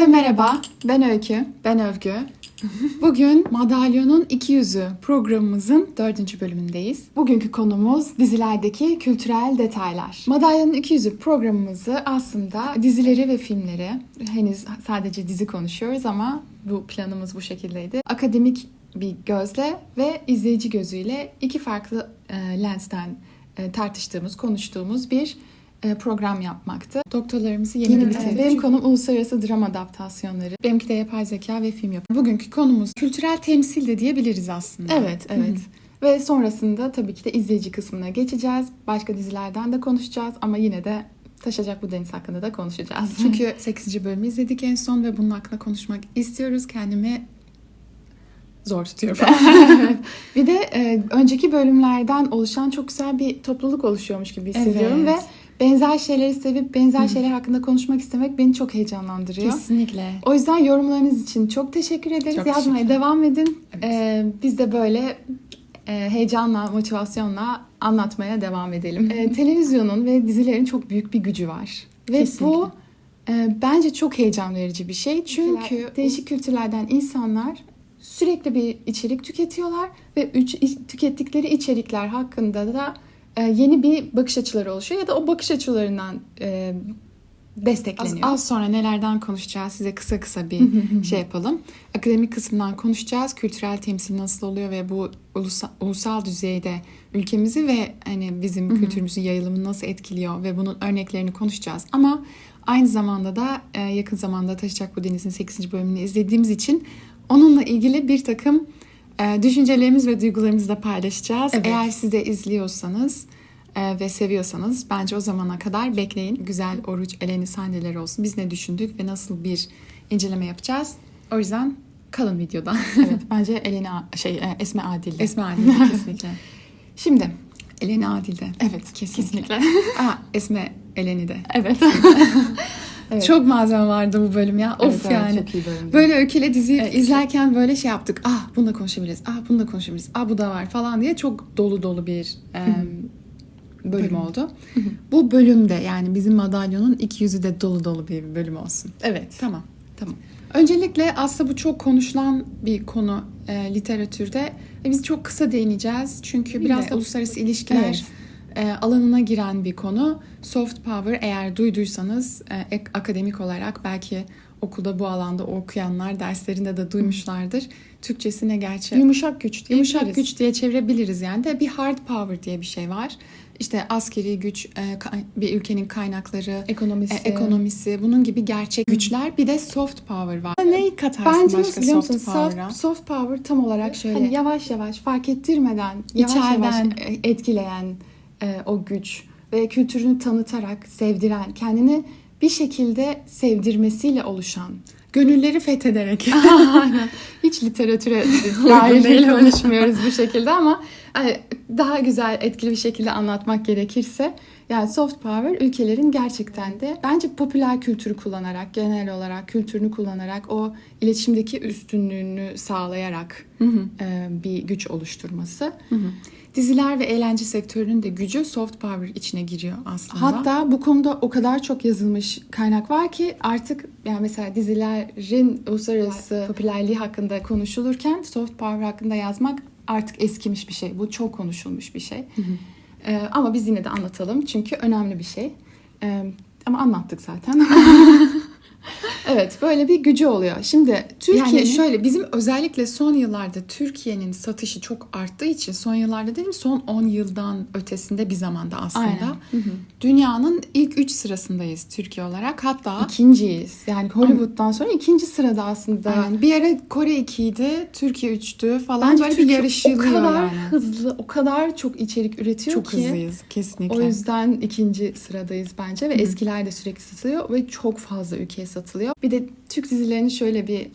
Herkese merhaba, ben Öykü. Ben Övgü. Bugün Madalyonun İki Yüzü programımızın 4. bölümündeyiz. Bugünkü konumuz dizilerdeki kültürel detaylar. Madalyonun İki Yüzü programımızı aslında dizileri ve filmleri, henüz sadece dizi konuşuyoruz ama bu planımız bu şekildeydi. Akademik bir gözle ve izleyici gözüyle iki farklı lensten tartıştığımız, konuştuğumuz bir program yapmaktı. Doktorlarımızı yeni bitirdik. Benim konum uluslararası drama adaptasyonları. Benimki de yapay zeka ve film yapımı. Bugünkü konumuz kültürel temsil de diyebiliriz aslında. Evet. Ve sonrasında tabii ki de izleyici kısmına geçeceğiz. Başka dizilerden de konuşacağız ama yine de Taşacak Bu Deniz hakkında da konuşacağız. Çünkü 8. bölümü izledik en son ve bunun hakkında konuşmak istiyoruz. Kendimi zor tutuyorum. Bir de önceki bölümlerden oluşan çok güzel bir topluluk oluşuyormuş gibi hissediyorum ve benzer şeyleri sevip benzer şeyler hakkında konuşmak istemek beni çok heyecanlandırıyor. Kesinlikle. O yüzden yorumlarınız için çok teşekkür ederiz. Çok Yazmaya devam edin. Evet. Biz de böyle heyecanla, motivasyonla anlatmaya devam edelim. Televizyonun ve dizilerin çok büyük bir gücü var. Ve Kesinlikle. bu bence çok heyecan verici bir şey. Çünkü değişik kültürlerden insanlar sürekli bir içerik tüketiyorlar ve tükettikleri içerikler hakkında da yeni bir bakış açıları oluşuyor ya da o bakış açılarından destekleniyor. Az sonra nelerden konuşacağız size kısa bir şey yapalım. Akademik kısmından konuşacağız. Kültürel temsil nasıl oluyor ve bu ulusal düzeyde ülkemizi ve hani bizim kültürümüzün yayılımını nasıl etkiliyor ve bunun örneklerini konuşacağız. Ama aynı zamanda da yakın zamanda Taşacak Bu Deniz'in 8. bölümünü izlediğimiz için onunla ilgili bir takım düşüncelerimiz ve duygularımızı da paylaşacağız. Evet. Eğer siz de izliyorsanız ve seviyorsanız bence o zamana kadar bekleyin. Güzel Oruç, Eleni sahneleri olsun. Biz ne düşündük ve nasıl bir inceleme yapacağız. O yüzden kalın videoda. Evet, bence Esme Adil'de. Esme Adil'de kesinlikle. Şimdi Eleni Adil'de. evet, kesinlikle. Esme Eleni'de. Evet. Evet. Çok malzeme vardı bu bölüm ya. Evet, Of yani. çok iyi bölümdü. Böyle Öykü'yle diziyi izlerken böyle şey yaptık. Bunu da konuşabiliriz. Bunu da konuşabiliriz. Bu da var falan diye çok dolu bir bölüm oldu. Bu bölümde yani bizim Madalyonun iki yüzü de dolu bir bölüm olsun. Evet. Tamam. Öncelikle aslında bu çok konuşulan bir konu literatürde. Biz çok kısa değineceğiz. Çünkü biraz da uluslararası ilişkiler alanına giren bir konu. Soft power, eğer duyduysanız akademik olarak belki okulda bu alanda okuyanlar derslerinde de duymuşlardır. Türkçesine gerçi Yumuşak güç diyebiliriz. yumuşak güç diye çevirebiliriz yani de bir hard power diye bir şey var. İşte askeri güç, bir ülkenin kaynakları, ekonomisi, bunun gibi gerçek güçler. Bir de soft power var. Neyi katarsın Bence başka nasıl biliyor musun? soft power'a? Soft power tam olarak şöyle. Hani yavaş yavaş fark ettirmeden İçeriden yavaş etkileyen o güç ve kültürünü tanıtarak sevdiren, kendini bir şekilde sevdirmesiyle oluşan. gönülleri fethederek. Aynen. Hiç literatüre dahil konuşmuyoruz bu şekilde ama daha güzel, etkili bir şekilde anlatmak gerekirse yani soft power ülkelerin gerçekten de bence popüler kültürü kullanarak, genel olarak kültürünü kullanarak o iletişimdeki üstünlüğünü sağlayarak bir güç oluşturması. Diziler ve eğlence sektörünün de gücü soft power içine giriyor aslında. Hatta bu konuda o kadar çok yazılmış kaynak var ki artık yani mesela dizilerin uluslararası popülerliği hakkında konuşulurken soft power hakkında yazmak artık eskimiş bir şey. Bu çok konuşulmuş bir şey. Ama biz yine de anlatalım çünkü önemli bir şey. Ama anlattık zaten. Evet, böyle bir gücü oluyor. Şimdi Türkiye'nin... Yani şöyle, bizim özellikle son yıllarda Türkiye'nin satışı çok arttığı için, son yıllarda değil mi, son 10 yıldan ötesinde bir zamanda aslında dünyanın ilk 3 sırasındayız Türkiye olarak. Hatta ikinciyiz. Yani Hollywood'dan sonra ikinci sırada aslında. Yani bir ara Kore 2'ydi, Türkiye 3'tü falan. Bence böyle Türkiye bir yarışılıyor o kadar yani. hızlı, o kadar çok içerik üretiyor çok ki. Çok hızlıyız kesinlikle. O yüzden ikinci sıradayız bence ve eskiler de sürekli satılıyor ve çok fazla ülkeye satılıyor. Bir de Türk dizilerinin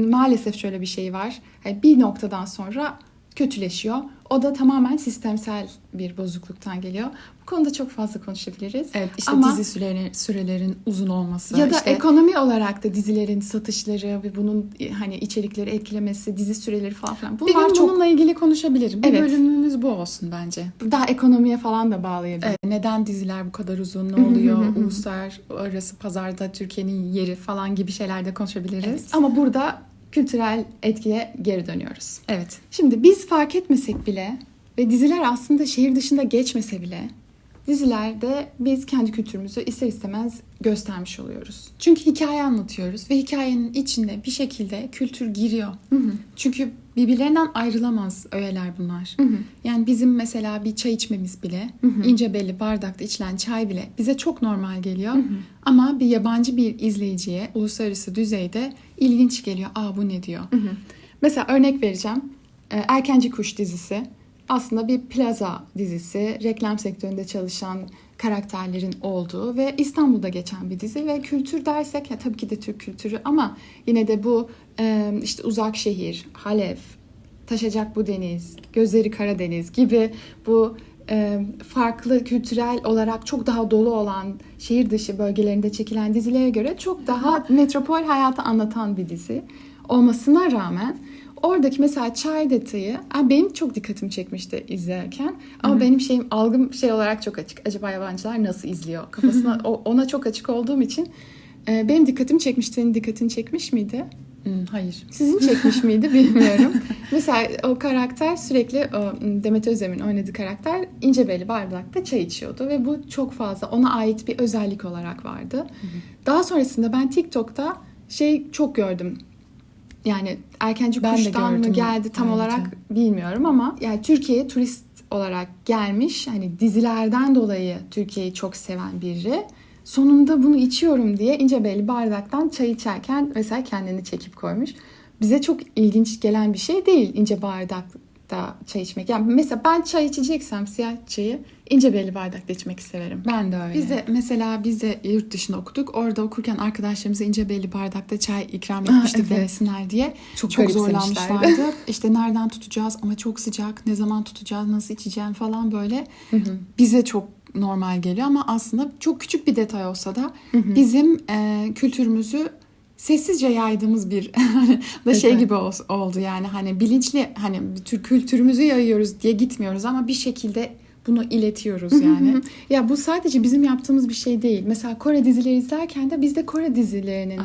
maalesef şöyle bir şey var. Yani bir noktadan sonra kötüleşiyor. O da tamamen sistemsel bir bozukluktan geliyor. Bu konuda çok fazla konuşabiliriz. Evet, işte Ama dizi sürelerin uzun olması. ya da işte ekonomi olarak da dizilerin satışları ve bunun hani içerikleri etkilemesi, dizi süreleri falan filan. bir gün Bunlar çok bununla ilgili konuşabilirim. Bir Evet. bölümümüz bu olsun bence. daha ekonomiye falan da bağlayabilir. Evet, neden diziler bu kadar uzun, ne oluyor, uluslararası pazarda Türkiye'nin yeri falan gibi şeyler de konuşabiliriz. Evet. Ama burada kültürel etkiye geri dönüyoruz. Evet. Şimdi biz fark etmesek bile ve diziler aslında şehir dışında geçmese bile dizilerde biz kendi kültürümüzü ister istemez göstermiş oluyoruz. Çünkü hikaye anlatıyoruz ve hikayenin içinde bir şekilde kültür giriyor. Çünkü birbirlerinden ayrılamaz öğeler bunlar. Yani bizim mesela bir çay içmemiz bile, ince belli bardakta içilen çay bile bize çok normal geliyor. Ama bir yabancı bir izleyiciye uluslararası düzeyde ilginç geliyor. Aa, bu ne diyor? Mesela örnek vereceğim. Erkenci Kuş dizisi aslında bir plaza dizisi. Reklam sektöründe çalışan karakterlerin olduğu ve İstanbul'da geçen bir dizi ve kültür dersek ya tabii ki de Türk kültürü ama yine de bu işte uzak şehir, Halef, Taşacak bu deniz, Gözleri Karadeniz gibi bu farklı kültürel olarak çok daha dolu olan şehir dışı bölgelerinde çekilen dizilere göre çok daha metropol hayatı anlatan bir dizi olmasına rağmen oradaki mesela çay detayı benim çok dikkatimi çekmişti izlerken ama benim algım olarak çok açık. Acaba yabancılar nasıl izliyor? Kafasına ona çok açık olduğum için benim dikkatimi çekmişti. Senin dikkatini çekmiş miydi? Hayır. Sizin çekmiş miydi bilmiyorum. Mesela o karakter sürekli Demet Özdemir'in oynadığı karakter ince belli bardakta çay içiyordu ve bu çok fazla ona ait bir özellik olarak vardı. Daha sonrasında ben TikTok'ta çok gördüm. Yani Erkenci Ben de Kuş'tan mı gördüm geldi tam ayrıca. olarak bilmiyorum ama yani Türkiye'ye turist olarak gelmiş, hani dizilerden dolayı Türkiye'yi çok seven biri sonunda bunu içiyorum diye ince belli bardaktan çay içerken mesela kendini çekip koymuş. Bize çok ilginç gelen bir şey değil ince bardakta çay içmek. Yani mesela ben çay içeceksem siyah çayı ince belli bardakta içmek severim. Ben de öyle. Biz de yurt dışında okuduk. Orada okurken arkadaşlarımıza ince belli bardakta çay ikram etmiştik evet. denesinler diye. Çok garipsemişlerdi. zorlanmışlardı. İşte nereden tutacağız ama çok sıcak. Ne zaman tutacağız, nasıl içeceğim falan böyle. Bize çok normal geliyor ama aslında çok küçük bir detay olsa da bizim kültürümüzü sessizce yaydığımız bir da gibi oldu yani hani bilinçli hani Türk kültürümüzü yayıyoruz diye gitmiyoruz ama bir şekilde bunu iletiyoruz yani. Ya bu sadece bizim yaptığımız bir şey değil. Mesela Kore dizileri izlerken de biz de Kore dizilerinin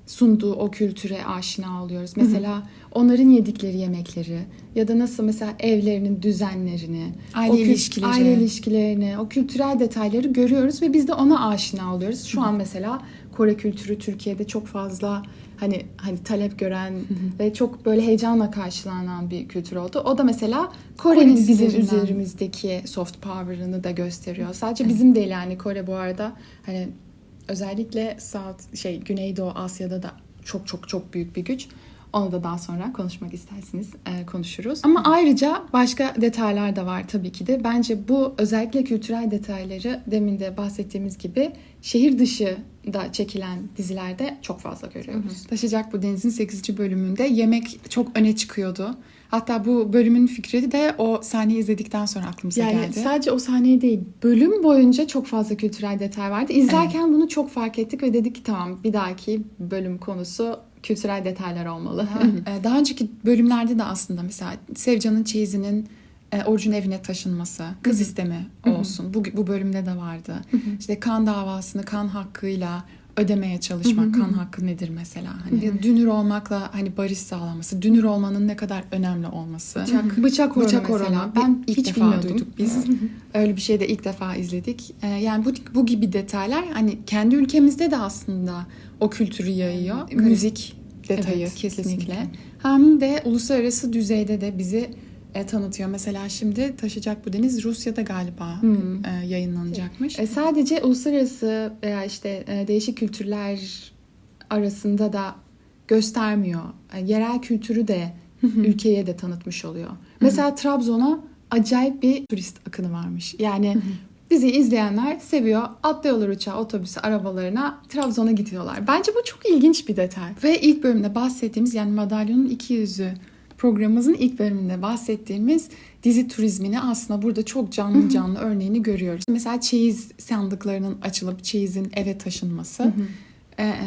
sunduğu o kültüre aşina oluyoruz. Mesela onların yedikleri yemekleri ya da nasıl mesela evlerinin düzenlerini, aile ilişkilerini, o kültürel detayları görüyoruz ve biz de ona aşina oluyoruz. Şu an mesela Kore kültürü Türkiye'de çok fazla hani talep gören ve çok böyle heyecanla karşılanan bir kültür oldu. O da mesela Kore'nin bizim üzerimizdeki soft power'ını da gösteriyor. Sadece bizim değil yani Kore bu arada hani özellikle Güneydoğu Asya'da da çok çok çok büyük bir güç. Onu da daha sonra konuşmak isterseniz konuşuruz. Ama ayrıca başka detaylar da var tabii ki de. Bence bu özellikle kültürel detayları demin de bahsettiğimiz gibi şehir dışında çekilen dizilerde çok fazla görüyoruz. Taşacak bu denizin 8. bölümünde yemek çok öne çıkıyordu. Hatta bu bölümün fikri de o sahneyi izledikten sonra aklımıza geldi. Yani sadece o sahneyi değil, bölüm boyunca çok fazla kültürel detay vardı. İzlerken bunu çok fark ettik ve dedik ki tamam bir dahaki bölüm konusu kültürel detaylar olmalı. Daha önceki bölümlerde de aslında mesela Sevcan'ın çeyizinin Orçun evine taşınması, kız isteme olsun. Bu bölümde de vardı. İşte kan davasını kan hakkıyla ödemeye çalışmak. Kan hakkı nedir mesela? Hani dünür olmakla hani barış sağlaması, dünür olmanın ne kadar önemli olması. Bıçak orana. Ben ilk hiç defa bilmiyordum. duyduk biz. Öyle bir şey de ilk defa izledik. Yani bu gibi detaylar hani kendi ülkemizde de aslında o kültürü yayıyor. Müzik detayı kesinlikle. Hem de uluslararası düzeyde de bizi tanıtıyor. Mesela şimdi Taşacak bu deniz Rusya'da galiba yayınlanacakmış. Sadece uluslararası veya işte değişik kültürler arasında da göstermiyor. Yerel kültürü de ülkeye de tanıtmış oluyor. Mesela Trabzon'a acayip bir turist akını varmış. Yani diziyi izleyenler seviyor. Atlıyorlar uçağa, otobüse, arabalarına Trabzon'a gidiyorlar. Bence bu çok ilginç bir detay. Ve ilk bölümde bahsettiğimiz yani madalyonun iki yüzü programımızın ilk bölümünde bahsettiğimiz dizi turizmini aslında burada çok canlı canlı örneğini görüyoruz. Mesela çeyiz sandıklarının açılıp çeyizin eve taşınması.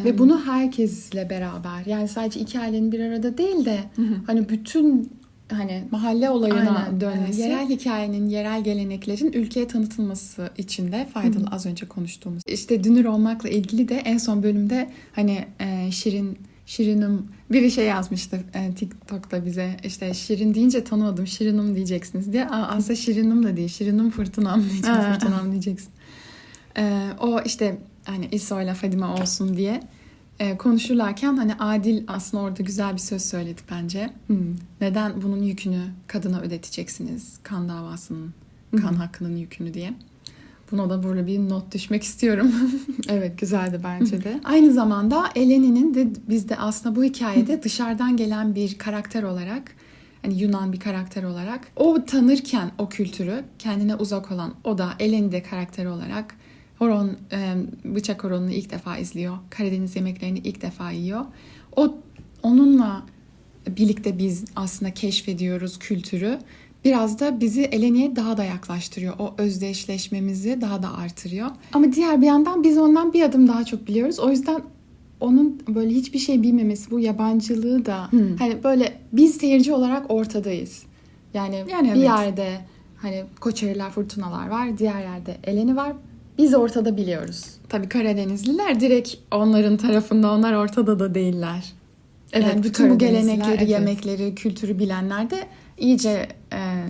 Ve bunu herkesle beraber, yani sadece iki ailenin bir arada değil de hani bütün hani mahalle olayına aynen, dönmesi, yerel hikayenin, yerel geleneklerin ülkeye tanıtılması için de faydalı. Az önce konuştuğumuz. İşte dünür olmakla ilgili de en son bölümde hani Şirinim biri şey yazmıştı TikTok'ta bize, işte Şirin deyince tanımadım, Şirinim diyeceksiniz diye. Aslında Şirinim da değil, Şirinim Fırtınam diyeceksin, Fırtınam diyeceksin. O işte hani İso'yla Fadime olsun diye konuşurlarken hani Adil aslında orada güzel bir söz söyledi bence. Neden bunun yükünü kadına ödeteceksiniz? Kan davasının, kan hakkının yükünü diye. Buna da böyle bir not düşmek istiyorum. Evet, güzeldi bence de. Aynı zamanda Eleni'nin de bizde aslında bu hikayede dışarıdan gelen bir karakter olarak, hani Yunan bir karakter olarak o tanırken o kültürü, kendine uzak olan o da Eleni de karakter olarak bıçak horonunu ilk defa izliyor. Karadeniz yemeklerini ilk defa yiyor. Onunla birlikte biz aslında keşfediyoruz kültürü. Biraz da bizi Eleni'ye daha da yaklaştırıyor. O özdeşleşmemizi daha da artırıyor. Ama diğer bir yandan biz ondan bir adım daha çok biliyoruz. O yüzden onun böyle hiçbir şey bilmemesi, bu yabancılığı da hani böyle biz seyirci olarak ortadayız. Yani bir evet. yerde hani Koçeriler, Fırtınalar var. Diğer yerde Eleni var. Biz ortada biliyoruz. Tabii Karadenizliler direkt onların tarafında, onlar ortada da değiller. Evet, Yani bütün bu gelenekleri, evet, yemekleri, kültürü bilenler de iyice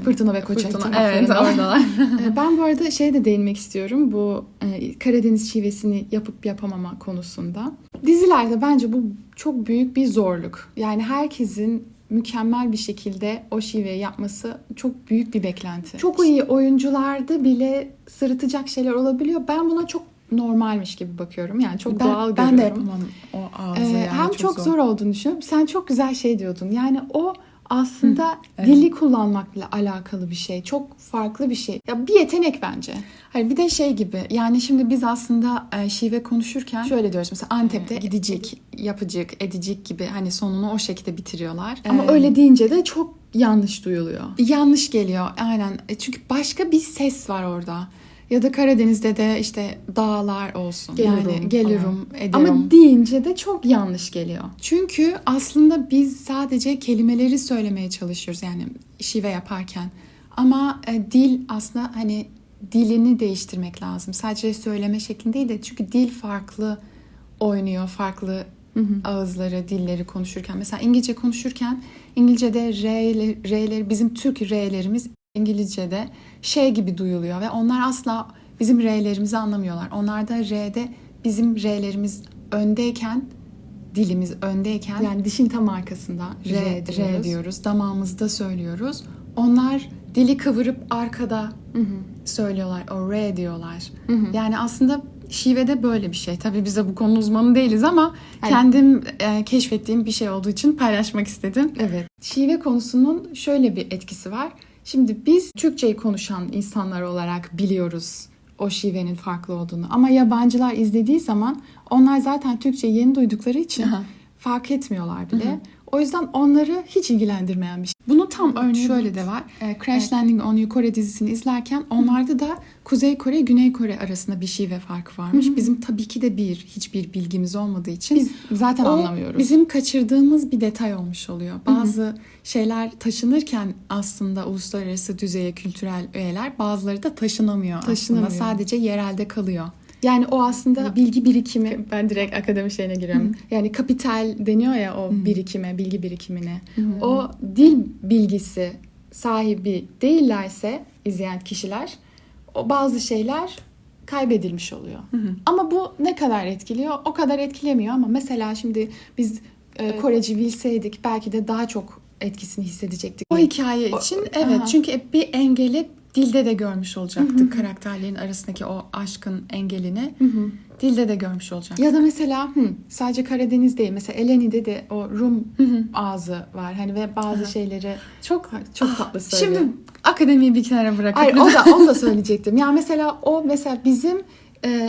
Fırtına ve Koçeri evet, oradalar. Ben bu arada de değinmek istiyorum, bu Karadeniz şivesini yapıp yapamama konusunda. Dizilerde bence bu çok büyük bir zorluk. Yani herkesin mükemmel bir şekilde o şiveyi yapması çok büyük bir beklenti. Çok iyi oyuncularda bile sırıtacak şeyler olabiliyor. Ben buna çok normalmiş gibi bakıyorum. Yani çok doğal görüyorum. Ben de yapamam o ağzı yani. Hem çok zor olduğunu düşünüyorum. Sen çok güzel şey diyordun. Yani o aslında dili kullanmakla alakalı bir şey. Çok farklı bir şey. Ya bir yetenek bence. Hayır, bir de şey gibi. Yani şimdi biz aslında şive konuşurken şöyle diyoruz. Mesela Antep'te gidecek, yapacak, edecek gibi hani sonunu o şekilde bitiriyorlar. Ama öyle deyince de çok yanlış duyuluyor. Yanlış geliyor. Aynen. Çünkü başka bir ses var orada. Ya da Karadeniz'de de işte dağlar olsun. Gelirim, ederim. Ama deyince de çok yanlış geliyor. Çünkü aslında biz sadece kelimeleri söylemeye çalışıyoruz yani şive yaparken. Ama dil aslında hani dilini değiştirmek lazım. Sadece söyleme şeklinde değil de, çünkü dil farklı oynuyor, farklı ağızları, dilleri konuşurken. Mesela İngilizce konuşurken İngilizce'de R'leri, bizim Türk R'lerimiz İngilizce'de gibi duyuluyor ve onlar asla bizim R'lerimizi anlamıyorlar. Onlar da R'de bizim R'lerimiz öndeyken, dilimiz öndeyken, yani dişin tam arkasında R diyoruz. Damağımızda söylüyoruz. Onlar dili kıvırıp arkada söylüyorlar. O R diyorlar. Yani aslında şivede böyle bir şey. Tabii biz de bu konu uzmanı değiliz ama kendim keşfettiğim bir şey olduğu için paylaşmak istedim. Evet. Şive konusunun şöyle bir etkisi var. Şimdi biz Türkçeyi konuşan insanlar olarak biliyoruz o şivenin farklı olduğunu. Ama yabancılar izlediği zaman onlar zaten Türkçeyi yeni duydukları için fark etmiyorlar bile. O yüzden onları hiç ilgilendirmeyen bir şey. Bunun tam örneği şöyle de var. Crash Landing on You Kore dizisini izlerken onlarda da Kuzey Kore, Güney Kore arasında bir şive farkı varmış. Bizim tabii ki de hiçbir bilgimiz olmadığı için biz zaten anlamıyoruz. Bizim kaçırdığımız bir detay olmuş oluyor. Bazı şeyler taşınırken aslında uluslararası düzeye kültürel öğeler, bazıları da taşınamıyor. Aslında sadece yerelde kalıyor. Yani o aslında bilgi birikimi. Ben direkt akademi şeyine giriyorum. Yani kapital deniyor ya o birikime, bilgi birikimine. O dil bilgisi sahibi değillerse izleyen kişiler, o bazı şeyler kaybedilmiş oluyor. Ama bu ne kadar etkiliyor? O kadar etkilemiyor ama mesela şimdi biz Koreci bilseydik belki de daha çok etkisini hissedecektik. O hikaye için çünkü bir engeli dilde de görmüş olacaktık. Karakterlerin arasındaki o aşkın engelini dilde de görmüş olacaktık. Ya da mesela sadece Karadeniz değil. Mesela Eleni'de de o Rum ağzı var. Hani ve bazı şeyleri çok tatlı söylüyor. Şimdi akademiyi bir kenara bırakıp. Hayır, onu da söyleyecektim. Yani mesela bizim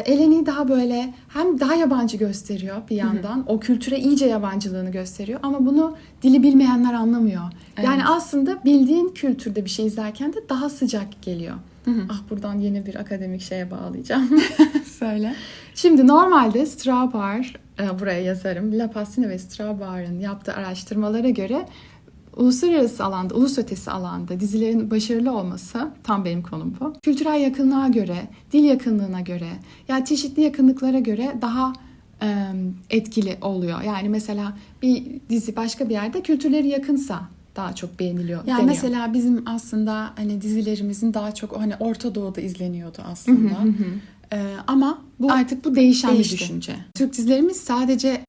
Eleni daha böyle hem daha yabancı gösteriyor bir yandan. O kültüre iyice yabancılığını gösteriyor ama bunu dili bilmeyenler anlamıyor. Evet. Yani aslında bildiğin kültürde bir şey izlerken de daha sıcak geliyor. Ah, buradan yeni bir akademik şeye bağlayacağım. Söyle. Şimdi normalde Straubar, buraya yazarım. La Passine ve Straubar'ın yaptığı araştırmalara göre uluslararası alanda, ulus ötesi alanda dizilerin başarılı olması, tam benim konum bu. Kültürel yakınlığa göre, dil yakınlığına göre, yani çeşitli yakınlıklara göre daha etkili oluyor. Yani mesela bir dizi başka bir yerde kültürleri yakınsa daha çok beğeniliyor. Yani deniyor. mesela bizim aslında hani dizilerimizin daha çok hani Orta Doğu'da izleniyordu aslında. Ama bu artık bu değişen bir değişti. düşünce. Türk dizilerimiz sadece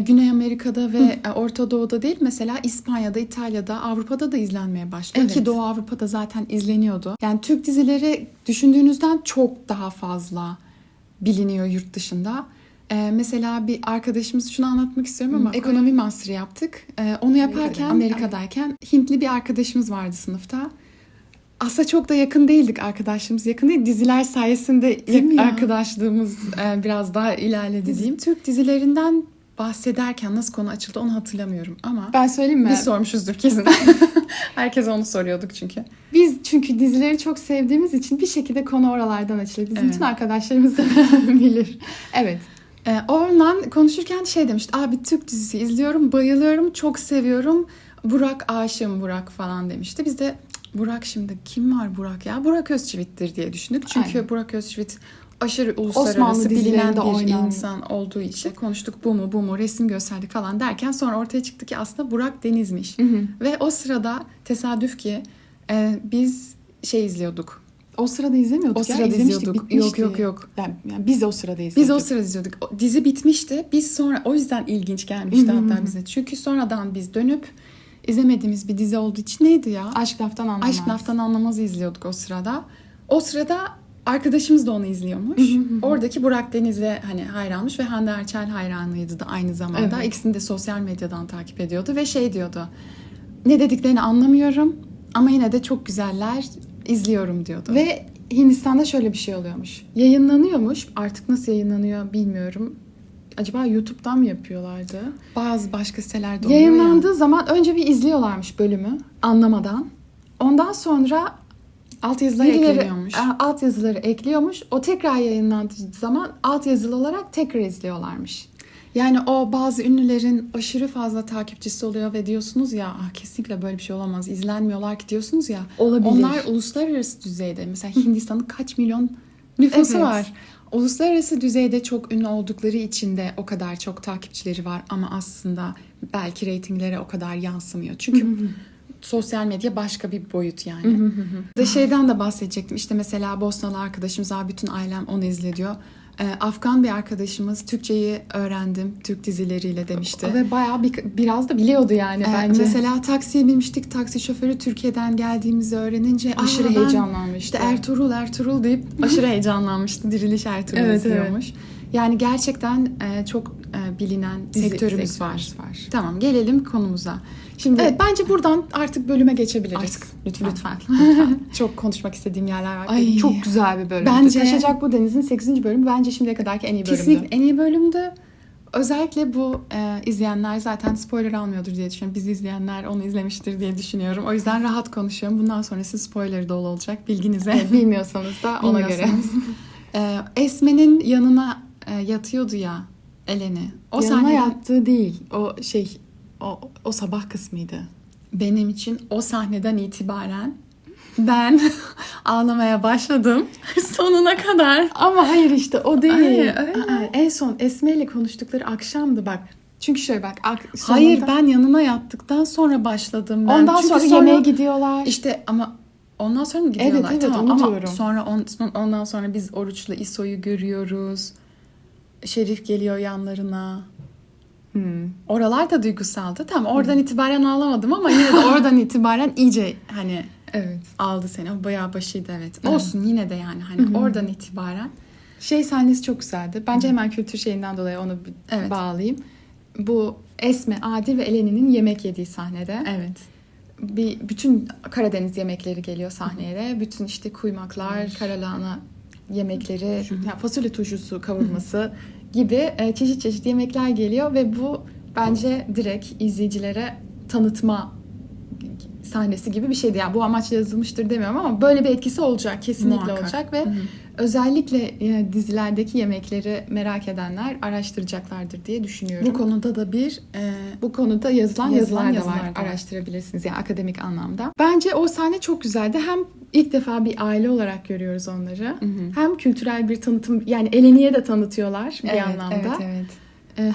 Güney Amerika'da ve Orta Doğu'da değil, mesela İspanya'da, İtalya'da, Avrupa'da da izlenmeye başladı. Evet. Ki Doğu Avrupa'da zaten izleniyordu. Yani Türk dizileri düşündüğünüzden çok daha fazla biliniyor yurt dışında. Mesela bir arkadaşımız, şunu anlatmak istiyorum ama ekonomi master yaptık. Onu yaparken Amerika'dayken Hintli bir arkadaşımız vardı sınıfta. Aslında çok da yakın değildik, arkadaşlığımız yakın değil. Diziler sayesinde Değil mi ya? arkadaşlığımız biraz daha ilerledi diyeyim. Türk dizilerinden bahsederken nasıl konu açıldı onu hatırlamıyorum ama Ben söyleyeyim mi? biz sormuşuzdur kesin. Herkese onu soruyorduk çünkü. Biz çünkü dizileri çok sevdiğimiz için bir şekilde konu oralardan açılır. Bizim Evet. bütün arkadaşlarımız da bilir. Evet. Ondan konuşurken şey demişti. Abi Türk dizisi izliyorum, bayılıyorum, çok seviyorum. Burak, aşığım Burak falan demişti. Biz de Burak, şimdi kim var Burak ya? Burak Özçivit'tir diye düşündük. Çünkü Aynen. Burak Özçivit aşırı uluslararası Osmanlı bilinen dizilerinde bir oynayan. insan olduğu için konuştuk, bu mu resim gösterdik falan derken sonra ortaya çıktı ki aslında Burak Deniz'miş. Ve o sırada tesadüf ki biz şey izliyorduk. O sırada izlemiyorduk. O ya, sırada izlemiştik, izliyorduk. bitmişti. Yok. Yani biz o sırada izliyorduk. Biz o sırada izliyorduk. Dizi bitmişti. Biz sonra, o yüzden ilginç gelmişti hatta bize. Çünkü sonradan biz dönüp izlemediğimiz bir dizi olduğu için neydi ya? Aşk Laftan Anlamaz. Aşk Laftan Anlamaz'ı izliyorduk o sırada. O sırada arkadaşımız da onu izliyormuş. Oradaki Burak Deniz'e hani hayranmış ve Hande Erçel hayranıydı da aynı zamanda. Evet. İkisini de sosyal medyadan takip ediyordu ve şey diyordu. Ne dediklerini anlamıyorum ama yine de çok güzeller, izliyorum diyordu. Ve Hindistan'da şöyle bir şey oluyormuş. Yayınlanıyormuş. Artık nasıl yayınlanıyor bilmiyorum. Acaba YouTube'dan mı yapıyorlardı? bazı başka sitelerde oluyor Yayınlandığı zaman önce bir izliyorlarmış bölümü anlamadan. Ondan sonra altyazılar birileri ekleniyormuş. altyazıları ekliyormuş. O tekrar yayınlandığı zaman altyazılı olarak tekrar izliyorlarmış. Yani o bazı ünlülerin aşırı fazla takipçisi oluyor ve diyorsunuz ya kesinlikle böyle bir şey olamaz, izlenmiyorlar ki diyorsunuz ya. Olabilir. Onlar uluslararası düzeyde, mesela Hindistan'ın kaç milyon nüfusu Evet. var. Uluslararası düzeyde çok ünlü oldukları için de o kadar çok takipçileri var ama aslında belki reytinglere o kadar yansımıyor. Çünkü sosyal medya başka bir boyut yani. Ve şeyden de bahsedecektim. İşte mesela Bosnalı arkadaşımız, abi bütün ailem onu izle diyor. Afgan bir arkadaşımız, Türkçeyi öğrendim Türk dizileriyle demişti. Ve bayağı biraz da biliyordu yani bence. Mesela taksiye binmiştik. Taksi şoförü Türkiye'den geldiğimizi öğrenince Aşırı ben heyecanlanmıştı. İşte Ertuğrul deyip aşırı heyecanlanmıştı. Diriliş Ertuğrul Evet, izliyormuş. Yani gerçekten çok bilinen sektörümüz var. Tamam, gelelim konumuza. Şimdi Evet, bence buradan artık bölüme geçebiliriz. Artık, lütfen. Lütfen. Çok konuşmak istediğim yerler var. Ay, çok güzel bir bölümdü. Bence- Taşacak Bu Deniz'in 8. bölümü bence şimdiye kadarki en iyi bölümdü. Kesinlikle en iyi bölümdü. Özellikle bu izleyenler zaten spoiler almıyordur diye düşünüyorum. Bizi izleyenler onu izlemiştir diye düşünüyorum. O yüzden rahat konuşuyorum. Bundan sonrası spoiler dolu olacak, bilginize. Evet, bilmiyorsanız da ona göre. Bilmiyorsanız. Esme'nin yanına yatıyordu ya Eleni. O Yanına sahnede yattığı değil. O sabah kısmıydı. benim için o sahneden itibaren ben ağlamaya başladım. Sonuna kadar. Ama hayır, işte o değil. Hayır, öyle. En son Esme ile konuştukları akşamdı bak. Çünkü şöyle bak. Hayır, sonunda- ben yanına yattıktan sonra başladım. Ondan Çünkü sonra yemeğe gidiyorlar. İşte ama ondan sonra mı gidiyorlar? Evet, Tamam, onu ama diyorum. sonra ondan sonra biz Oruç'la İso'yu görüyoruz. Şerif geliyor yanlarına. Oralar da duygusaldı. Tamam, oradan itibaren ağlamadım ama yine de oradan itibaren iyice hani Evet. aldı seni. O bayağı başıydı, evet. Olsun yine de yani hani oradan itibaren. Şey sahnesi çok güzeldi. Bence hemen kültür şeyinden dolayı onu Evet. bağlayayım. Bu Esme, Adil ve Eleni'nin yemek yediği sahnede. Evet. Bütün Karadeniz yemekleri geliyor sahneye de. Bütün işte kuymaklar, karalahana yemekleri, yani fasulye turşusu kavurması gibi çeşit çeşit yemekler geliyor ve bu bence direkt izleyicilere tanıtma sahnesi gibi bir şeydi. Yani bu amaçla yazılmıştır demiyorum ama böyle bir etkisi olacak. Kesinlikle Muhakkak. olacak ve özellikle dizilerdeki yemekleri merak edenler araştıracaklardır diye düşünüyorum. Bu konuda yazılan yazılar da var. yazılar da var. Araştırabilirsiniz yani akademik anlamda. Bence o sahne çok güzeldi. Hem ilk defa bir aile olarak görüyoruz onları. Hem kültürel bir tanıtım, yani Eleni'ye de tanıtıyorlar bir anlamda. Evet.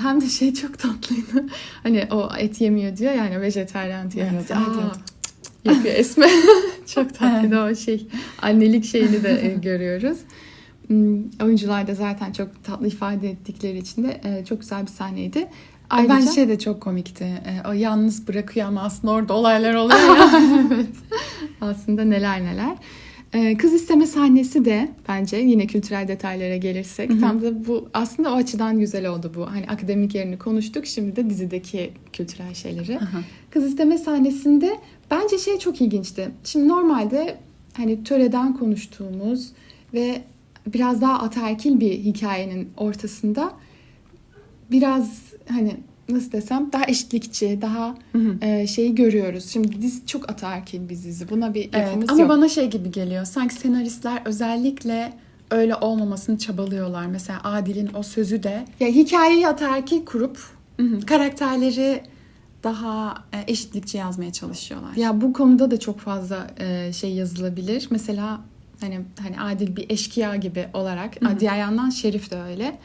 Hem de şey çok tatlıydı. Hani o et yemiyor diyor, yani vejetaryen diyor. Evet, evet. Yapıyor Esme. Çok tatlıydı o şey. Annelik şeyini de görüyoruz. Oyuncular da zaten çok tatlı ifade ettikleri için de çok güzel bir sahneydi. Ayrıca... Bence şey de çok komikti. O yalnız bırakıyor ama aslında orada olaylar oluyor ya. Evet. Aslında neler neler. Kız isteme sahnesi de bence yine kültürel detaylara gelirsek tam da bu aslında o açıdan güzel oldu bu. Hani akademik yerini konuştuk, şimdi de dizideki kültürel şeyleri. Kız isteme sahnesinde bence şey çok ilginçti. Şimdi normalde hani töreden konuştuğumuz ve biraz daha ataerkil bir hikayenin ortasında biraz hani nasıl desem daha eşitlikçi, daha şeyi görüyoruz. Şimdi dizi çok ataerkil bir dizi. Buna bir lafımız Ama yok. bana şey gibi geliyor. Sanki senaristler özellikle öyle olmamasını çabalıyorlar. Mesela Adil'in o sözü de Ya hikayeyi ataerkil kurup karakterleri daha eşitlikçi yazmaya çalışıyorlar. ya bu konuda da çok fazla şey yazılabilir. Mesela hani Adil bir eşkıya gibi olarak, diğer yandan Şerif de öyle.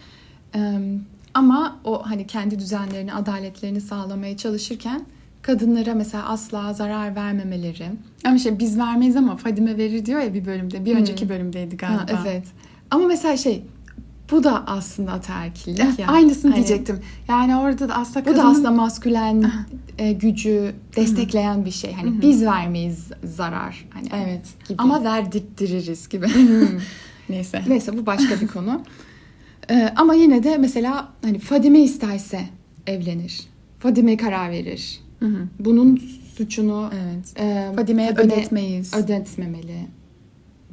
Ama o hani kendi düzenlerini, adaletlerini sağlamaya çalışırken kadınlara mesela asla zarar vermemeleri. Ama şey biz vermeyiz ama Fadime verir diyor ya bir bölümde. Bir önceki bölümdeydi galiba. Ha, evet. Ama mesela bu da aslında ataerkillik ya. Aynısını Hani diyecektim. Yani orada da aslında bu da aslında maskülen gücü destekleyen bir şey. Hani biz vermeyiz zarar. Hani evet. gibi. Ama verdirttiririz gibi. Neyse. Neyse bu başka bir konu. Ama yine de mesela hani Fadime isterse evlenir. Fadime karar verir. Bunun suçunu Fadime'ye ödetmeyiz. Ödetmemeli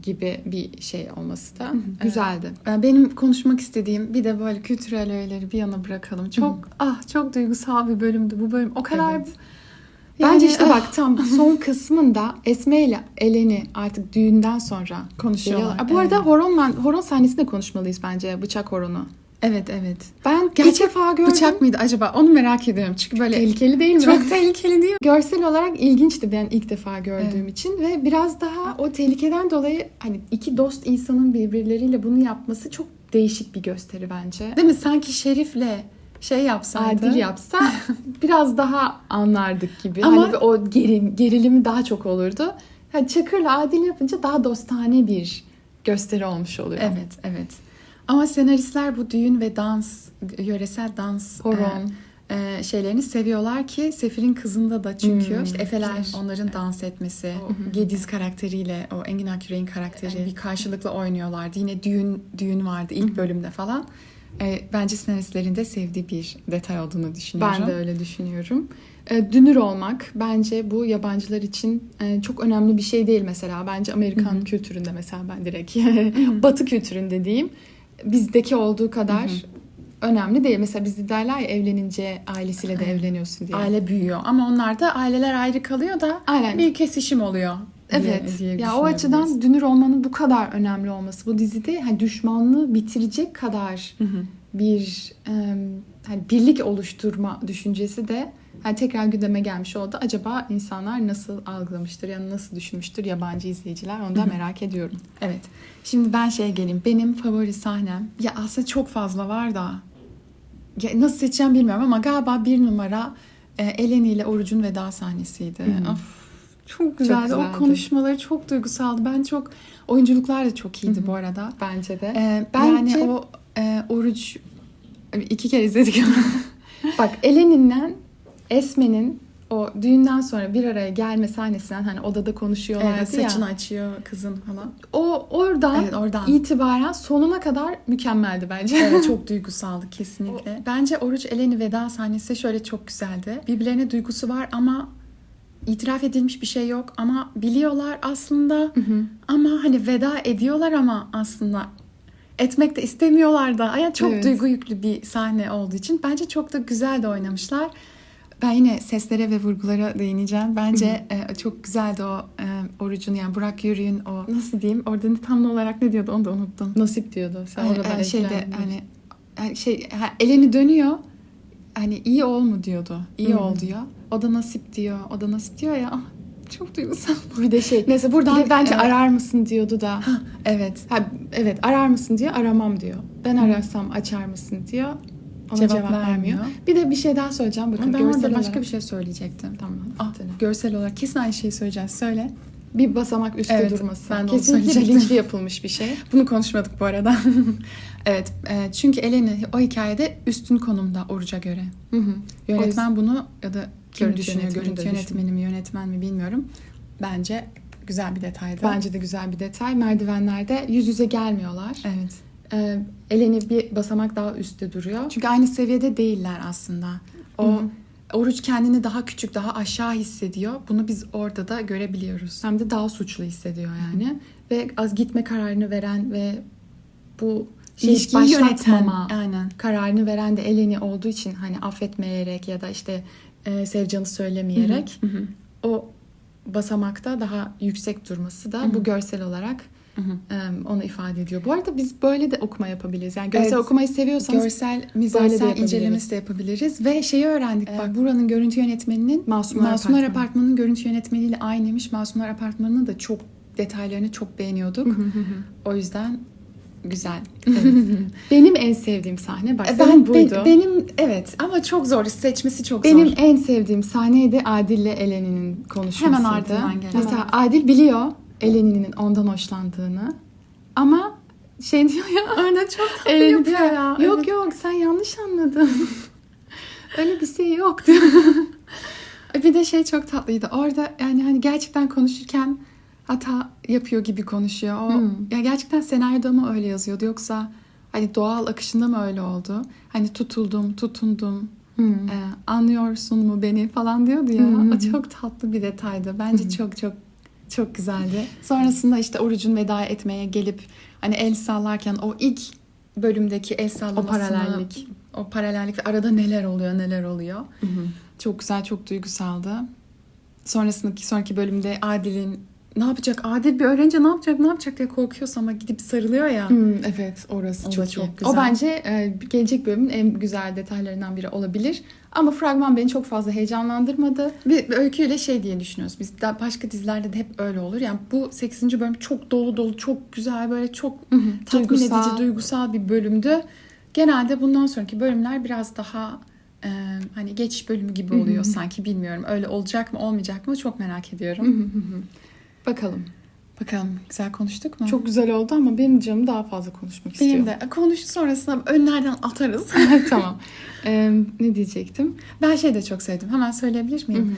gibi bir şey olması da güzeldi. Benim konuşmak istediğim bir de böyle kültürel öğeleri bir yana bırakalım. Çok duygusal bir bölümdü bu bölüm. O kadar Evet. Bence yani, işte bak tam son kısmında Esme ile Eleni artık düğünden sonra konuşuyorlar. geliyorlar. Bu arada horon sahnesini de konuşmalıyız bence, bıçak horonu. Evet. Ben ilk defa gördüm. Bıçak mıydı acaba? Onu merak ediyorum. Çünkü böyle Tehlikeli değil mi? çok tehlikeli değil mi? Görsel olarak ilginçti ben ilk defa gördüğüm için ve biraz daha o tehlikeden dolayı hani iki dost insanın birbirleriyle bunu yapması çok değişik bir gösteri bence. Değil mi? Sanki Şerif'le şey yapsaydı. Adil yapsa biraz daha anlardık gibi. Ama- Hani o gerilimi daha çok olurdu. Yani Çakır'la Adil yapınca daha dostane bir gösteri olmuş oluyor. Evet. Ama senaristler bu düğün ve yöresel dans Horon. Şeylerini seviyorlar ki Sefir'in kızında da çünkü işte Efeler güzel. onların dans etmesi, Gediz karakteriyle o Engin Akyürek'in karakteri bir karşılıklı oynuyorlardı. Yine düğün vardı ilk bölümde falan. Bence senaristlerin de sevdiği bir detay olduğunu düşünüyorum. Ben de öyle düşünüyorum. Dünür olmak bence bu yabancılar için çok önemli bir şey değil mesela. Bence Amerikan kültüründe mesela ben direkt Batı kültüründe diyeyim. Bizdeki olduğu kadar önemli değil. Mesela bizde derler ya evlenince ailesiyle de evleniyorsun diye. Aile büyüyor ama onlarda aileler ayrı kalıyor da Aynen. bir kesişim oluyor. diye Ya o açıdan düşünebiliriz. dünür olmanın bu kadar önemli olması bu dizide hani düşmanlığı bitirecek kadar bir hani birlik oluşturma düşüncesi de hani tekrar gündeme gelmiş oldu. Acaba insanlar nasıl algılamıştır ya nasıl düşünmüştür yabancı izleyiciler, onu da merak ediyorum. Evet. Şimdi ben geleyim. Benim favori sahnem. Ya aslında çok fazla var da. Ya nasıl seçeceğim bilmiyorum ama galiba 1 numara Eleni ile Oruç'un veda sahnesiydi. Of, çok güzeldi. güzeldi. O konuşmaları çok duygusaldı. Oyunculuklar da çok iyiydi bu arada. Bence de. Yani o Oruç 2 kere izledik. Bak Eleni'nden Esme'nin o düğünden sonra bir araya gelme sahnesinden hani odada konuşuyorlardı Evet, ya. saçını açıyor kızın falan. O oradan oradan. itibaren sonuna kadar mükemmeldi bence. Evet, çok duygusaldı kesinlikle. Bence Oruç Eleni veda sahnesi şöyle çok güzeldi. Birbirlerine duygusu var ama itiraf edilmiş bir şey yok ama biliyorlar aslında. Ama hani veda ediyorlar ama aslında etmek de istemiyorlar da. Yani çok Evet. duygu yüklü bir sahne olduğu için bence çok da güzel de oynamışlar. Ben yine seslere ve vurgulara değineceğim. Bence çok güzeldi o Oruç'un, yani Burak Yürüy'ün o, nasıl diyeyim, orada tam olarak ne diyordu onu da unuttum. Nasip diyordu. Sen oradan Şeyde etkilendin. hani eleni dönüyor. Hani iyi ol mu diyordu. İyi ol diyor. O da nasip diyor. O da nasip diyor ya. Ah, çok duygusal. Bir de şey. Neyse buradan Bir de bence arar mısın diyordu da. evet. Evet, arar mısın diyor, aramam diyor. Ben ararsam açar mısın diyor. Ona cevap vermiyor. Bir de bir şey daha söyleyeceğim. Bakın Ben görsel orada olarak. başka bir şey söyleyecektim. Tamam. Görsel olarak kesin aynı şeyi söyleyeceğiz. Söyle. Bir basamak üstte Evet, durması. ben de onu Kesinlikle söyleyecektim. bilinçli yapılmış bir şey. Bunu konuşmadık bu arada. Evet. Çünkü Eleni o hikayede üstün konumda Oruç'a göre. Hı hı. Yönetmen bunu, ya da kim Görüntü düşünüyor? yönetmeni Görüntü de yönetmeni mi, yönetmen mi bilmiyorum. Bence güzel bir detaydı. Bence de güzel bir detay. Merdivenlerde yüz yüze gelmiyorlar. Evet. Eleni bir basamak daha üstte duruyor. Çünkü aynı seviyede değiller aslında. O Hı hı. Oruç kendini daha küçük, daha aşağı hissediyor. Bunu biz orada da görebiliyoruz. Hem de daha suçlu hissediyor yani. Ve az gitme kararını veren ve bu İlişkiyi başlatmama yöneten. Aynen. kararını veren de Eleni olduğu için, hani affetmeyerek ya da işte Sevcan'ı söylemeyerek Hı hı. o basamakta daha yüksek durması da Hı hı. bu görsel olarak Hı hı. onu ifade ediyor. Bu arada biz böyle de okuma yapabiliriz. Yani görsel Evet. okumayı seviyorsanız Görsel, böyle de mizahsel yapabiliriz. incelemesi de yapabiliriz. Ve şeyi öğrendik. Bak, buranın görüntü yönetmeninin Masumlar Masumlar Apartmanı. Apartmanı'nın görüntü yönetmeniyle aynıymış. Masumlar Apartmanı'nın da çok detaylarını çok beğeniyorduk. O yüzden güzel. Benim en sevdiğim sahne bak Ben senin buydu. benim evet, ama çok zor, seçmesi çok Benim zor. en sevdiğim sahneydi Adil'le Eleni'nin konuşmasıydı. Hemen ardından gelen. Mesela Adil biliyor Eleni'nin ondan hoşlandığını ama şey diyor ya, Orada çok tatlı Eleni yapıyor diyor ya. yok Evet. yok sen yanlış anladın. Öyle bir şey yok diyor. Bir de şey çok tatlıydı. Orada yani hani gerçekten konuşurken hata yapıyor gibi konuşuyor. O ya gerçekten senaryoda mı öyle yazıyordu, yoksa hani doğal akışında mı öyle oldu? Hani tutuldum, tutundum. Anlıyorsun mu beni falan diyordu ya. O çok tatlı bir detaydı. Bence çok çok çok güzeldi. Sonrasında işte Oruç'un veda etmeye gelip hani el sallarken o ilk bölümdeki el sallamasını, o paralellik ve arada neler oluyor neler oluyor. Çok güzel, çok duygusaldı. Sonraki bölümde Adil'in ne yapacak? Adil bir öğrenince ne yapacak diye korkuyorsa ama gidip sarılıyor ya. Evet, orası O çok da çok iyi. güzel. O bence gelecek bölümün en güzel detaylarından biri olabilir. Ama fragman beni çok fazla heyecanlandırmadı. Bir öyküyle şey diye düşünüyoruz. Biz daha başka dizilerde de hep öyle olur. Yani bu 8. bölüm çok dolu dolu, çok güzel, böyle çok tatmin Duygusal. edici, duygusal bir bölümdü. Genelde bundan sonraki bölümler biraz daha hani geçiş bölümü gibi oluyor sanki, bilmiyorum. Öyle olacak mı olmayacak mı çok merak ediyorum. Bakalım. Bakalım, güzel konuştuk mu? Çok güzel oldu ama benim canım daha fazla konuşmak istiyor. Benim de. Konuştu, sonrasında önlerden atarız. Tamam. Ne diyecektim? Ben şey de çok sevdim. Hemen söyleyebilir miyim?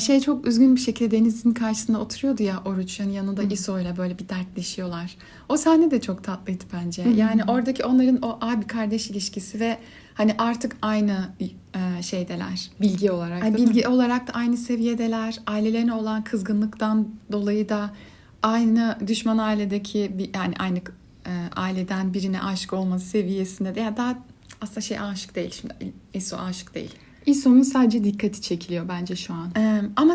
Şey çok üzgün bir şekilde denizin karşısında oturuyordu ya Oruç. Yani yanında İso ile böyle bir dertleşiyorlar. O sahne de çok tatlıydı bence. Yani oradaki onların o abi kardeş ilişkisi ve hani artık aynı şeydeler. Bilgi olarak. Yani değil mi? bilgi olarak da aynı seviyedeler. Ailelerine olan kızgınlıktan dolayı da aynı düşman ailedeki yani aynı aileden birine aşık olması seviyesinde de. Yani daha aslında aşık değil şimdi. İso aşık değil. İso'nun sadece dikkati çekiliyor bence şu an. Ama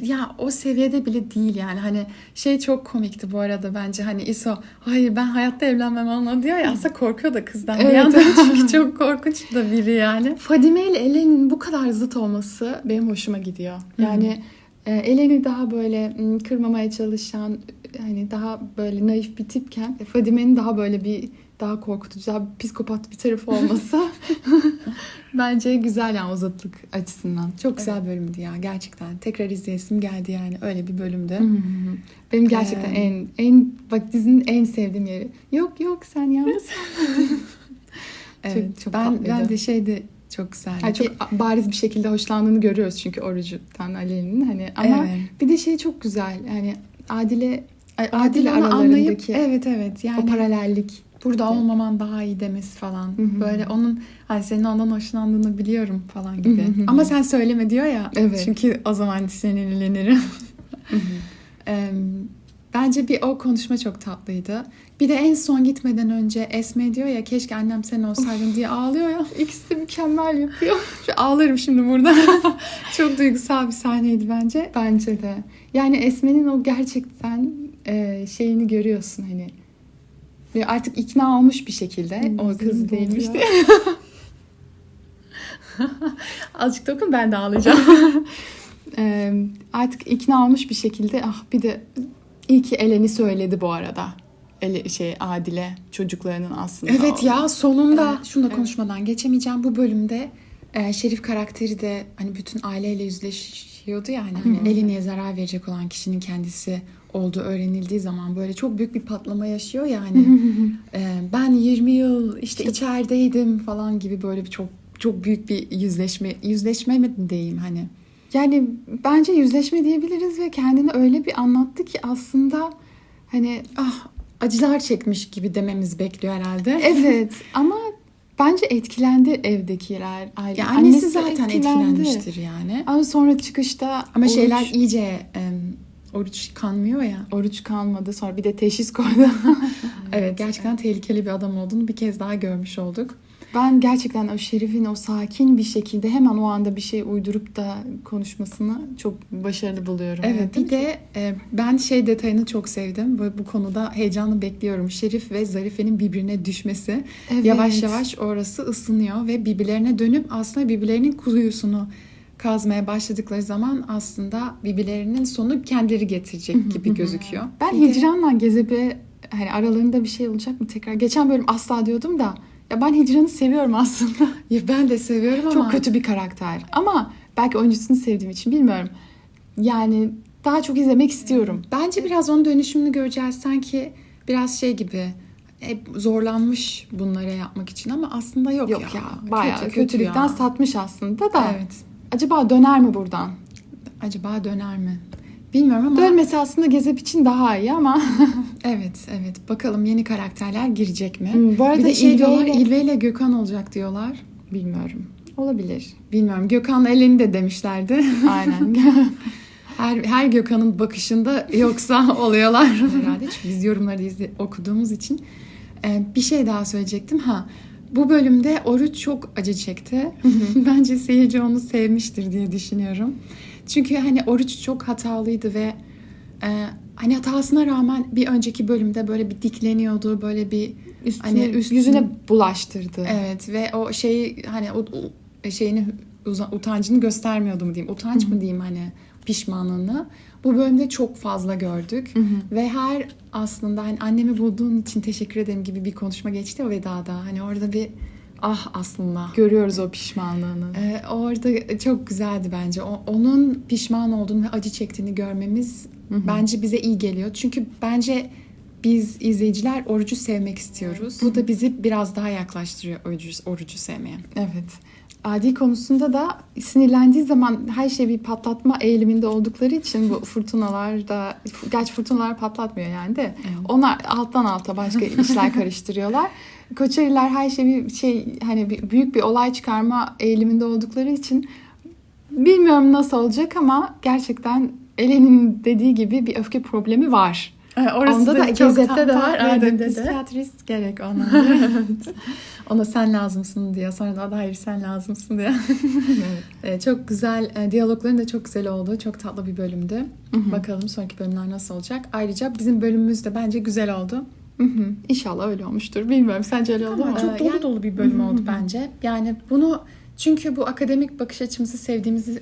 ya o seviyede bile değil yani. Hani şey çok komikti bu arada bence, hani İso hayır ben hayatta evlenmem onunla diyor ya, aslında korkuyor da kızdan bir Evet. yandan çünkü çok korkunç da biri yani. Fadime ile Eleni'nin bu kadar zıt olması benim hoşuma gidiyor. Yani Eleni daha böyle kırmamaya çalışan, hani daha böyle naif bir tipken Fadime'nin daha böyle daha korkutucu, daha psikopat bir tarafı olması bence güzel yani o zıtlık açısından. Çok güzel bölümdü ya gerçekten. Tekrar izleyesim geldi yani, öyle bir bölümdü. Benim gerçekten en bak dizinin en sevdiğim yeri. Yok sen yanlış. Evet, çok ben tatlıydı. de şeydi çok güzeldi. Yani çok bariz bir şekilde hoşlandığını görüyoruz çünkü Oruç'tan Aleni'nin hani, ama Evet. bir de şey çok güzel yani Adil'le Adil onu anlayıp aralarındaki evet yani o paralellik. burada olmaman daha iyi demesi falan. Böyle onun hani senin ondan hoşlandığını biliyorum falan gibi. Ama sen söyleme diyor ya. Evet. Çünkü o zaman sinirlenirim. Bence bir o konuşma çok tatlıydı. Bir de en son gitmeden önce Esme diyor ya keşke annem sen olsaydın diye ağlıyor ya. İkisi de mükemmel yapıyor. Ağlarım şimdi burada. Çok duygusal bir sahneydi bence. Bence de. Yani Esme'nin o gerçekten şeyini görüyorsun hani. Ve artık ikna olmuş bir şekilde. O kız değilmiş diye. Azıcık dokun ben de ağlayacağım. Artık ikna olmuş bir şekilde. Bir de iyi ki Elen'i söyledi bu arada. Adile çocuklarının aslında. Evet ya sonunda şunu da evet. konuşmadan geçemeyeceğim. Bu bölümde Şerif karakteri de hani bütün aileyle yüzleşiyordu ya hani Eleni'ye zarar verecek olan kişinin kendisi olduğu öğrenildiği zaman böyle çok büyük bir patlama yaşıyor yani. Ben 20 yıl işte içerideydim falan gibi böyle bir çok büyük bir yüzleşme mi diyeyim hani. Yani bence yüzleşme diyebiliriz ve kendini öyle bir anlattı ki aslında hani Acılar çekmiş gibi dememiz bekliyor herhalde. evet ama bence etkilendi evdekiler. Ya annesi zaten etkilenmiştir yani. Ama sonra çıkışta Ama şeyler iyice oruç kanmıyor ya. Oruç kalmadı. Sonra bir de teşhis koydu. Evet gerçekten tehlikeli bir adam olduğunu bir kez daha görmüş olduk. Ben gerçekten o Şerif'in o sakin bir şekilde hemen o anda bir şey uydurup da konuşmasını çok başarılı buluyorum. Evet bir de ben detayını çok sevdim. Bu konuda heyecanla bekliyorum. Şerif ve Zarife'nin birbirine düşmesi. Evet. Yavaş yavaş orası ısınıyor ve birbirlerine dönüp aslında birbirlerinin kuyusunu kazmaya başladıkları zaman aslında birbirlerinin sonu kendileri getirecek gibi gözüküyor. Ben Hicran'la Gezebe hani aralarında bir şey olacak mı tekrar? Geçen bölüm asla diyordum da ya ben Hicran'ı seviyorum aslında. Ya ben de seviyorum ama Çok kötü bir karakter. Ama belki oyuncusunu sevdiğim için bilmiyorum. Yani daha çok izlemek istiyorum. Bence biraz onun dönüşümünü göreceğiz. Sanki biraz gibi hep zorlanmış bunları yapmak için ama aslında yok ya. Bayağı kötülükten satmış aslında da. Evet. Acaba döner mi buradan? Acaba döner mi? Bilmiyorum ama. Dönmesi aslında Gezep için daha iyi ama. Evet. Bakalım yeni karakterler girecek mi? Bu arada bir de diyorlar İlve ile Gökhan olacak diyorlar. Bilmiyorum. Olabilir. Bilmiyorum. Gökhan'la Eleni de demişlerdi. Aynen. her Gökhan'ın bakışında yoksa oluyorlar herhalde. Çünkü biz yorumları okuduğumuz için. Bir şey daha söyleyecektim. Bu bölümde Oruç çok acı çekti. Bence seyirci onu sevmiştir diye düşünüyorum. Çünkü hani Oruç çok hatalıydı ve hani hatasına rağmen bir önceki bölümde böyle bir dikleniyordu. Böyle bir yüzüne bulaştırdı. Evet ve o hani o şeyini utancını göstermiyordu mu diyeyim. Utanç mı diyeyim hani pişmanlığını. Bu bölümde çok fazla gördük. Ve her aslında hani annemi bulduğun için teşekkür ederim gibi bir konuşma geçti o vedada. Hani orada bir aslında. Görüyoruz o pişmanlığını. Orada çok güzeldi bence. Onun pişman olduğunu ve acı çektiğini görmemiz bence bize iyi geliyor. Çünkü bence biz izleyiciler Oruç'u sevmek istiyoruz. Bu da bizi biraz daha yaklaştırıyor Oruç'u sevmeye. Evet. Adi konusunda da sinirlendiği zaman her şeyi bir patlatma eğiliminde oldukları için bu fırtınalarda, gerçi fırtınalar patlatmıyor yani de onlar alttan alta başka işler karıştırıyorlar. Koçeriler her şeyi hani büyük bir olay çıkarma eğiliminde oldukları için bilmiyorum nasıl olacak ama gerçekten Elen'in dediği gibi bir öfke problemi var. Onda da Gezet'te de var. Adem'de de. Psikiyatrist gerek ona. Ona sen lazımsın diyor. Sonra da hayır sen lazımsın diyor. Çok güzel. Diyalogların da çok güzel oldu. Çok tatlı bir bölümdü. Bakalım sonraki bölümler nasıl olacak. Ayrıca bizim bölümümüz de bence güzel oldu. İnşallah öyle olmuştur. Bilmiyorum. Sence öyle oldu mu? Çok dolu bir bölüm oldu bence. Yani bunu çünkü bu akademik bakış açımızı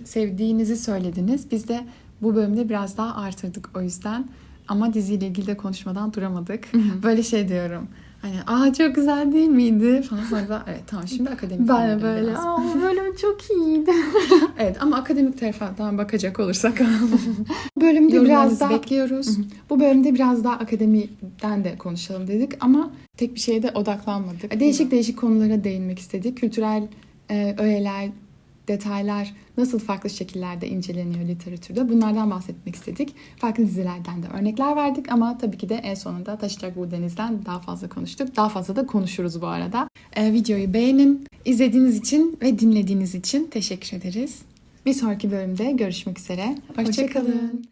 sevdiğinizi söylediniz. Biz de bu bölümde biraz daha artırdık o yüzden. Ama diziyle ilgili de konuşmadan duramadık. Böyle diyorum. Hani çok güzel değil miydi? Falan sonra da evet tamam şimdi akademik. Ben de böyle bölüm çok iyiydi. Evet ama akademik taraftan bakacak olursak bölümde biraz daha bekliyoruz. Bu bölümde biraz daha akademiden de konuşalım dedik ama tek bir şeye de odaklanmadık. Değişik konulara değinmek istedik. Kültürel öğeler, detaylar nasıl farklı şekillerde inceleniyor literatürde. Bunlardan bahsetmek istedik. Farklı dizilerden de örnekler verdik ama tabii ki de en sonunda Taşacak Bu Deniz'den daha fazla konuştuk. Daha fazla da konuşuruz bu arada. Videoyu beğenin. İzlediğiniz için ve dinlediğiniz için teşekkür ederiz. Bir sonraki bölümde görüşmek üzere. Hoşça kalın.